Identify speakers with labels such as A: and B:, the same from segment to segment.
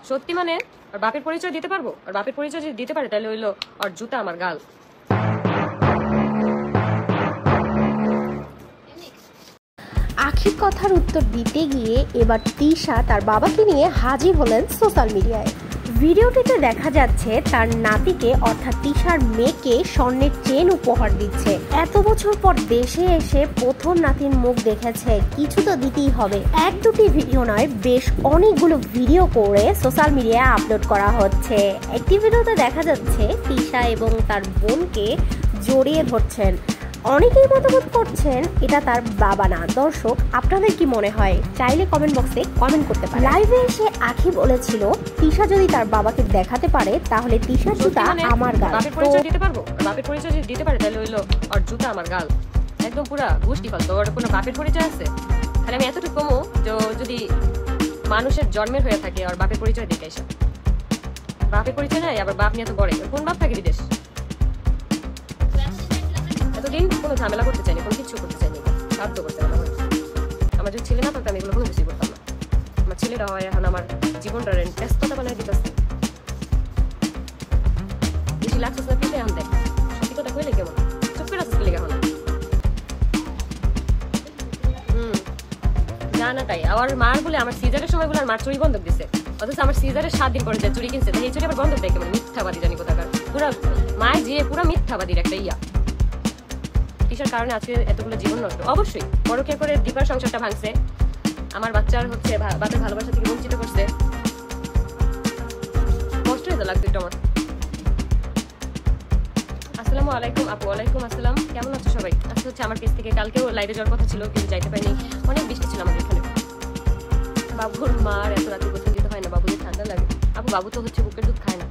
A: সত্যি মানে আর বাপের পরিচয় দিতে পারবো? আর বাপের পরিচয় যদি দিতে পারে তাহলে হইলো আর জুতা আমার গাল।
B: আখির কথার উত্তর দিতে গিয়ে এবার তিশা তার বাবাকে নিয়ে হাজির হলেন সোশ্যাল মিডিয়ায়। ভিডিওটিতে দেখা যাচ্ছে তার নাতিকে অর্থাৎ তিশার মেয়েকে স্বর্ণের চেন উপহার দিচ্ছে। এত বছর পর দেশে এসে প্রথম নাতির মুখ দেখেছে, কিছু তো দিতেই হবে। এক দুটি ভিডিও নয়, বেশ অনেকগুলো ভিডিও করে সোশ্যাল মিডিয়ায় আপলোড করা হচ্ছে। একটি ভিডিওতে দেখা যাচ্ছে তিশা এবং তার বোনকে জড়িয়ে ধরছেন। অনেকেই মতামত করছেন এটা তার বাবা না। দর্শক, আপনাদের কি মনে হয়? চাইলে কমেন্ট বক্সে কমেন্ট করতে পারেন। লাইভে এসে আখি বলেছিল তিশা যদি তার বাবাকে দেখাতে পারে তাহলে তিশার জুতা আমার গাল।
A: বাপের পরিচয় দিতে পারবো? বাপের পরিচয় যদি দিতে পারে তাহলে হইলো আর জুতা আমার গাল। একদম পুরা গোষ্ঠী ফল। তোর কোনো বাপের পরিচয় আছে? তাহলে আমি এতটুকু কমো যদি মানুষের জন্মের হয়ে থাকে আর বাপের পরিচয় দিকে এসে বাপের পরিচয় নাই, আবার বাপ নিয়ে তো বড় কোন বাপ থাকে বিদেশ? এতদিন কোনো ঝামেলা করতে চাইনি, কোনো কিছু করতে চাইনি, বাধ্য করতে হবে। আমার যদি ছেলে না থাকতো আমি এগুলো কোনো কিছুই করতাম না। আমার ছেলেরা হয় এখন আমার জীবনটা ব্যস্ততা বানায় দিতেছে। বেশি লাগছে না পিঠে এখন দেখ সত্যি কথা কইলে কেমন চুপ করে আসতে লেগে এখন না তাই আমার মার বলে আমার সিজারের সময় বলে মার চুরি বন্ধক দিছে, অথচ আমার সিজারের 7 দিন পরে চুরি কিনছে। এই চুরি আবার বন্ধক দেয় কেমন? মিথ্যাবাদী জানি কোথাকার। পুরা মায়ের যে পুরা মিথ্যাবাদীর একটা ইয়া। তিশার কারণে আজকে এতগুলো জীবন নষ্ট। অবশ্যই পরকীয়া করে দীপার সংসারটা ভাঙছে, আমার বাচ্চার হচ্ছে বাপের ভালোবাসা থেকে বঞ্চিত করছে। কষ্ট হয়ে লাগবে একটু আমার। আসসালামু আলাইকুম আপু। ওয়ালাইকুম আসসালাম। কেমন আছো সবাই? আজকে হচ্ছে আমার পেজ থেকে কালকেও লাইভে যাওয়ার কথা ছিল কিন্তু যাইতে পারিনি, অনেক বৃষ্টি ছিল আমাদের এখানে। বাবুর মার এত রাতে গোসল দিতে হয় না, বাবুদের ঠান্ডা লাগে। আপু বাবু তো হচ্ছে বুকের দুধ খায় না।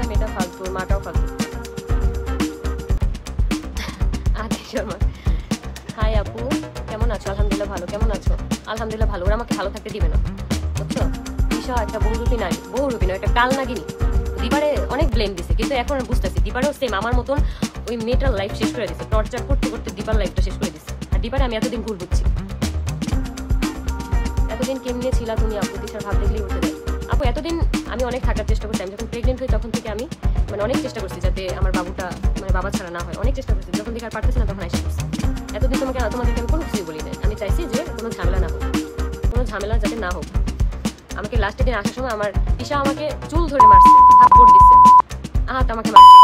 A: মেয়েটা ফালতু, মাটাও ফালতু। হাই আপু, কেমন আছো? আলহামদুলিল্লাহ ভালো। কেমন আছো? আলহামদুলিল্লাহ ভালো। ওরা আমাকে ভালো থাকতে দিবে না, বুঝছো? তিশা একটা বহুরূপী নারী, বহুরূপী নয়, একটা কাল নাগিনী। দীপারে অনেক ব্লেম দিছে কিন্তু এখন বুঝতেছি দীপারেও সেম আমার মতন ওই মেয়েটার লাইফ শেষ করে দিচ্ছে। টর্চার করতে করতে দীপার লাইফটা শেষ করে দিচ্ছে। আর দীপারে আমি এতদিন ভুল বুঝছি। এতদিন কেমনে ছিলা তুমি আপু? তিশার ভাব দেখলেই উঠে দেয়। আপু এতদিন আমি অনেক থাকার চেষ্টা করছি। আমি যখন প্রেগনেন্ট হই তখন থেকে আমি অনেক চেষ্টা করছি যাতে আমার বাবুটা বাবা ছাড়া না হয়। অনেক চেষ্টা করছি, যখন দেখে আর পারতেছি না তখন এসে করছি। এতদিন তোমাদেরকে আমি কোনো কিছুই বলি নাই। আমি চাইছি যে কোনো ঝামেলা না হোক, কোনো ঝামেলা যাতে না হোক। আমাকে লাস্টের দিন আসার সময় আমার তিশা আমাকে চুল ধরে মারছে, থাপ্পড় দিচ্ছে, আমাকে মারছে।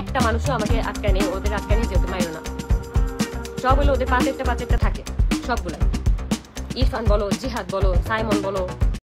A: একটা মানুষও আমাকে আটকায় নেই, ওদের আটকায় নেই যেহেতু মাইরো না। সব হলো ওদের পাঁচেরটা থাকে সবগুলা। ইরফান বলো, জিহাদ বলো, সাইমন বলো,